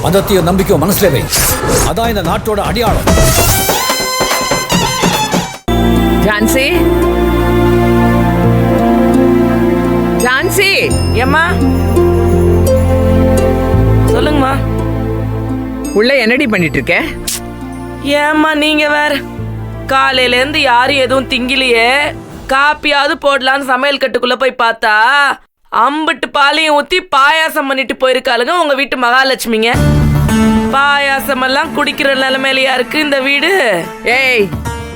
மதத்தையும் நம்பிக்கையும் மனசுல வை. அதான் இந்த நாட்டோட அடையாளம். ஜான்சி, ஜான்சி, ஏம்மா சொல்லுங்கம்மா. உள்ள என்னடி பண்ணிட்டு இருக்க? ஏம்மா நீங்க வேற, காலையில இருந்து யாரும் எதுவும் திங்கிலையே, காப்பியாவது போடலான்னு சமையல் கட்டுக்குள்ள போய் பார்த்தா அம்பிட்டு பாலையும் ஊத்தி பாயாசம் பண்ணிட்டு போயிருக்காளுங்க உங்க வீட்டு மகாலட்சுமிங்க. பாயாசம் எல்லாம் குடிக்கிற நிலைமையிலயா இருக்கு இந்த வீடு? ஏய்,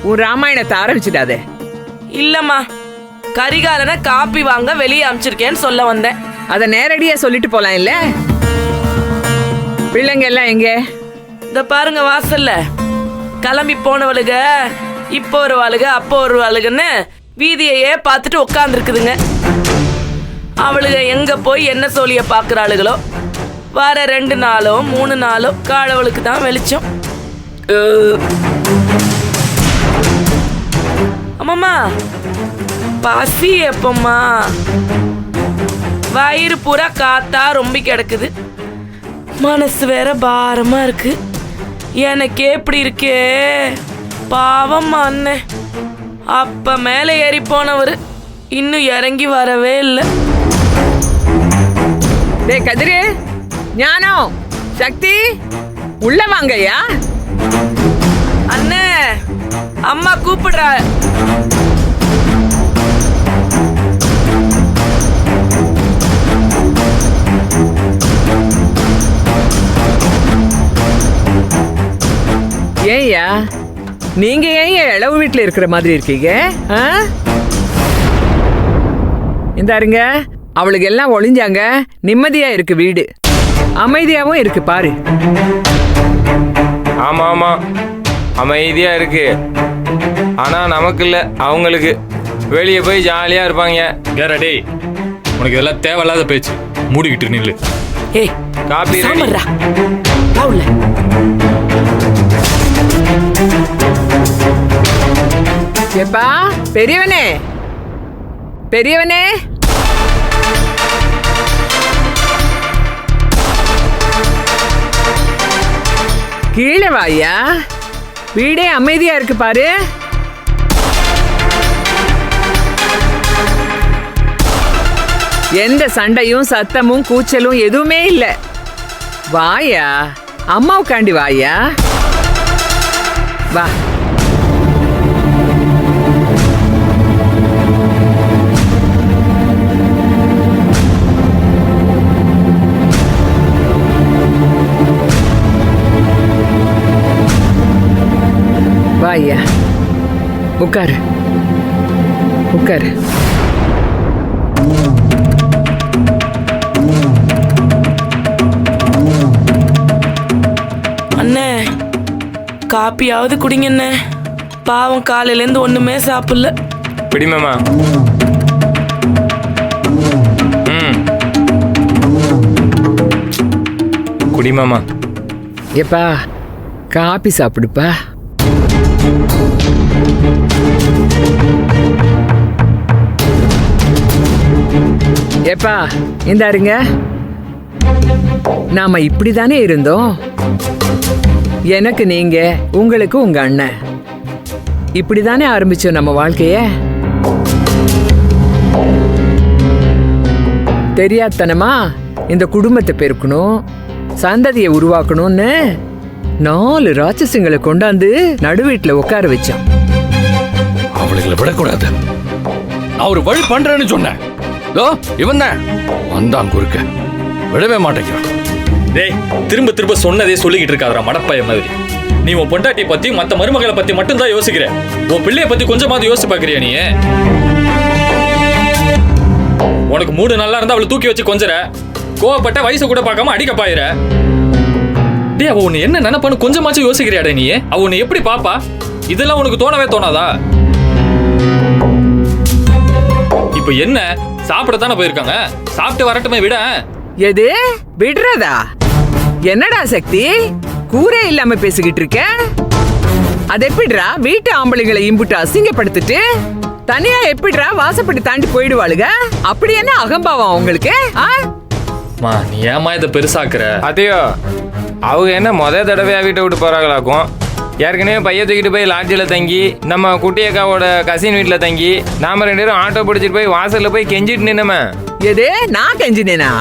உன் ராமாயணத்தை ஆரம்பிச்சிடாதே. இல்லம்மா, கரிகாலனை காப்பி வாங்க வெளியே அமிச்சிருக்கேன்னு சொல்ல வந்தேன். அத நேரடியா சொல்லிட்டு போலாம் இல்ல? பிள்ளைங்க எல்லாம் எங்க? இந்த பாருங்க வாசல்ல கிளம்பி போனவளுக, இப்போ ஒரு வாளுக அப்போ ஒரு வாளுகன்னு வீதியையே பார்த்துட்டு உட்காந்துருக்குதுங்க. அவளுக எங்க போய் என்ன சோழிய பாக்குறாளுகளோ. வர 2 நாளோ 3 நாளோ காலவளுக்கு தான் வெளிச்சம். அம்மாம்மா, பசி எப்பம்மா? வயிறு பூரா காத்தா ரொம்ப கிடக்குது, மனசு வேற பாரமா இருக்கு. எனக்கு எப்படி இருக்கே பாவம் அண்ணன். அப்ப மேல ஏறி போனவர் இன்னும் இறங்கி வரவே இல்லை. டேய் கதிரு, ஞானம், சக்தி, உள்ள வாங்கய்யா. அண்ணே, அம்மா கூப்பிடுறா. ஏய்யா, நீங்க ஏன் இளவு வீட்டுல இருக்கிற மாதிரி இருக்கீங்க? இந்தாருங்க, அவளுக்கு எல்லாம் ஒளிஞ்சாங்க. நிம்மதியா இருக்கு வீடு, அமைதியாவும் இருக்கு பாரு. ஆமா ஆமா, அமைதியா இருக்கு. ஆனா நமக்கு இல்ல, அவங்களுக்கு. வெளியே போய் ஜாலியா இருப்பாங்க. டேய், உனக்கு இதெல்லாம் தேவையில்லாத பேச்சு. மூடிக்கிட்டு நில்லு. ஏய், காப்பி சாமர்ரா உள்ள. எப்பா பெரியவனே, பெரியவனே, கீழே வாயா. வீடே அமைதியா இருக்கு பாரு. எந்த சண்டையும் சத்தமும் கூச்சலும் எதுவுமே இல்ல. வாயா, அம்மாவுக்காண்டி வாயா, வா. வாயா, உட்காரு உட்காரு. அண்ணே, காப்பியாவது குடிங்க அண்ணே. பாவம் காலையில இருந்து ஒண்ணுமே சாப்பிடல. பிடிமாமா. குடிமாமா. எப்பா காப்பி சாப்பிடுப்பா. எப்பா இந்தாருங்க, நாம இப்படிதானே இருந்தோம். எனக்கு நீங்க, உங்களுக்கு உங்க அண்ணன். இப்படிதானே ஆரம்பிச்சோம் நம்ம வாழ்க்கைய. தெரியாதனமா இந்த குடும்பத்தை பெருக்கணும், சந்ததியை உருவாக்கணும்னு 4 ராட்சசங்களை கொண்டாந்து நடுவீட்டுல உட்கார வச்சோம். அவளுகளை விடக்கூடாது. நான் ஒரு வழி பண்றேன்னு சொன்னேன். இவன் தான் வந்தான் குறுக்க, விடவே மாட்டேங்கிறான். டேய், திரும்ப திரும்ப சொன்னதே சொல்லிக்கிட்டு இருக்காதடா மடப்பைய மாதிரி. நீ உன் பொண்டாட்டியை பத்தி மத்த மருமகளை பத்தி மட்டும் தான் யோசிக்கிற. உன் பிள்ளைய பத்தி கொஞ்சமாவது யோசிச்சு பாக்குறியா நீ? உனக்கு மூடு நல்லா இருந்தா அவளை தூக்கி வச்சு கொஞ்சற, கோவப்பட்ட வயசு கூட பார்க்காம அடிக்க பாயிர. டேய், அவ உன்னை என்ன நினைப்பான்னு கொஞ்சமாச்சும் யோசிக்கிறியாடா நீ? அவ உன்னை எப்படி பாப்பா? இதெல்லாம் உனக்கு தோணவே தோணாதா? இப்ப என்ன, சாப்பிடத்தானே போயிருக்காங்க, சாப்பிட்டு வரட்டுமே விட. எது விடுறதா? என்னடா சக்தி, கூரே இல்லாம பேசிக்கிட்டு இருக்க? அது எப்படிடா வீட்டு ஆம்பளைங்களை இம்புட்டு அசிங்கப்படுத்திட்டு தனியா எப்படிடா வாசப்படி தாண்டி போயிடுவாளுங்க? அப்படி என்ன அகம்பாவம் உங்களுக்கு? நீ ஏமா இதை பெருசாக்குற? அதையோ அவங்க என்ன தடவையாக வீட்டை விட்டு போகிறாங்களாக்கும். ஏற்கனவே பைய தூக்கிட்டு போய் லாட்ஜில் தங்கி நம்ம குட்டி அக்காவோட கசின் வீட்டில் தங்கி நாம 2 பேரும் ஆட்டோ பிடிச்சிட்டு போய் வாசலில் போய் கெஞ்சிட்டு நின்னமே. எது நான் கெஞ்சினேனா?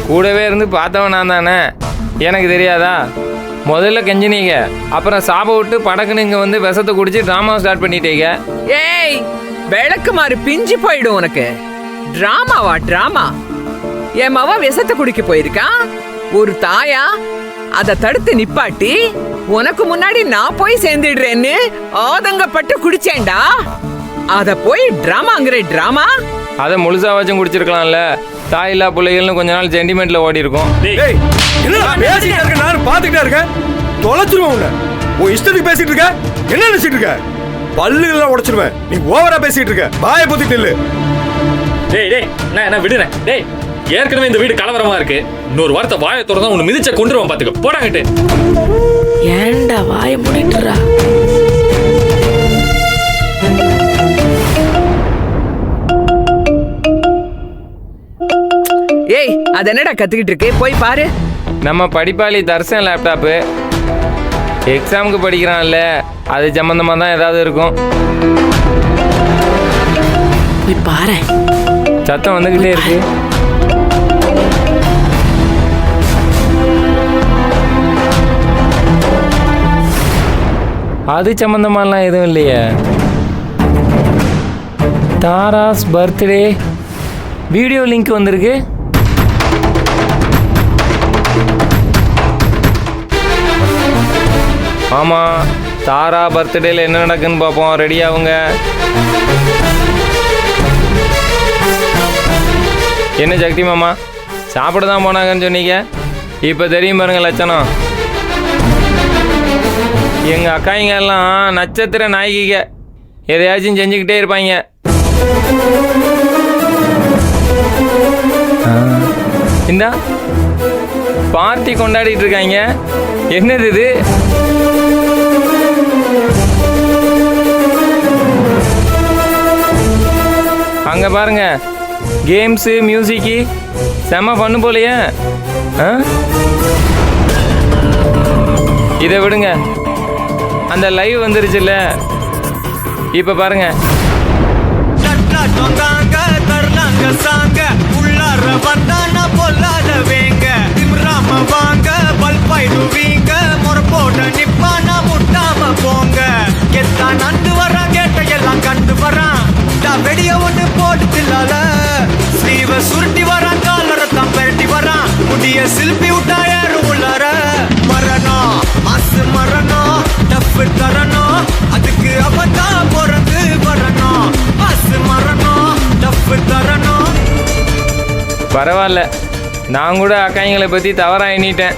கூடவே இருந்து பார்த்தவன் நான் தானே, எனக்கு தெரியாதா? முதல்ல கெஞ்சினீங்க, அப்புறம் சாப விட்டு படக்குன்னு இங்கே வந்து விஷத்தை குடிச்சு ட்ராமா ஸ்டார்ட் பண்ணிட்டீங்க. ஏய் விளக்கு மாறு பிஞ்சு போயிடும் உனக்கு. டிராமாவா டிராமா? என் மவ விஷத்தை குடிக்க போயிருக்கான். ஒரு தாயா அதை தடுத்து நிப்பாட்டி உனக்கு முன்னாடி நான் போய் சேர்ந்துடுறேன்னு ஆதங்கப்பட்டு குடிச்சேன்டா. அத போய் டிராமாங்கிற டிராமா? அதை முழுசா வச்சும் குடிச்சிருக்கலாம்ல. தாயில்லா பிள்ளைகள்னு கொஞ்ச நாள் சென்டிமெண்ட்ல ஓடி இருக்கும். டேய் என்னடா பேசிட்டு இருக்க? நான் பாத்துக்கிட்டே இருக்கேன். தொலைச்சிருவேன் உன்னை. உன் இஷ்டத்துக்கு பேசிட்டு இருக்க. என்ன நினைச்சிட்டு இருக்க? பல்லுலாம் உடைச்சிருவேன். நீ ஓவரா பேசிட்டு இருக்க. வாயை பொத்திட்டு நில்லு. டேய் டேய் நான் என்ன விடுறேன். டேய் ஏற்கனவே இந்த வீடு கலவரமா இருக்கு. இன்னொரு வாரத்தை வாயை திறந்தா உன்னை மிதிச்ச கொண்டுருவான் பாத்துக்க. போடாங்கிட்டு. ஏன்டா வாயை மூடிட்டுறா? ஏய் அது என்னடா கத்துக்கிட்டு இருக்கு? போய் பாரு. நம்ம படிப்பாளி தர்சன் லேப்டாப்பு எக்ஸாமுக்கு படிக்கிறான்ல, அது சம்பந்தமா தான் ஏதாவது இருக்கும். போய் பாரு. சத்தம் வந்துகிட்டே இருக்கு. அது சம்பந்தமாலாம் எதுவும் இல்லையே. தாராஸ் பர்த்டே வீடியோ லிங்க் வந்திருக்கு. ஆமாம், தாரா பர்த்டேல என்ன நடக்குன்னு பார்ப்போம். ரெடி ஆகுங்க. என்ன சக்தி மாமா, சாப்பிட தான் போனாங்கன்னு சொன்னீங்க, இப்போ தெரியும் பாருங்க லட்சணம். எங்கள் அக்காய்ங்க எல்லாம் நட்சத்திர நாயகிங்க, எதையாச்சும் செஞ்சுக்கிட்டே இருப்பாங்க. இந்தா பார்ட்டி கொண்டாடிட்டு இருக்காங்க. என்னது இது? அங்கே பாருங்க, கேம்ஸு மியூசிக்கு செம்ம பண்ணு போலையே. இதை விடுங்க, அந்த லைவ் வந்துருச்சுல்ல, இப்போ பாருங்க. வெடிய ஒண்ணு போட்டுலால ஸ்லீவ சுருட்டி வரான், காலரத்தான் பெரட்டி வரான், முடிய சில்பி விட்டா யாரும் உள்ளார. மரணம் மாசு மரணம் டஃப் தரணும், அதுக்கு அவதான் பிறந்து வரணும். மாசு மரணம் டஃப் தரணும். பரவாயில்ல, நான் கூட அக்காய்களை பற்றி தவறாக எண்ணிட்டேன்.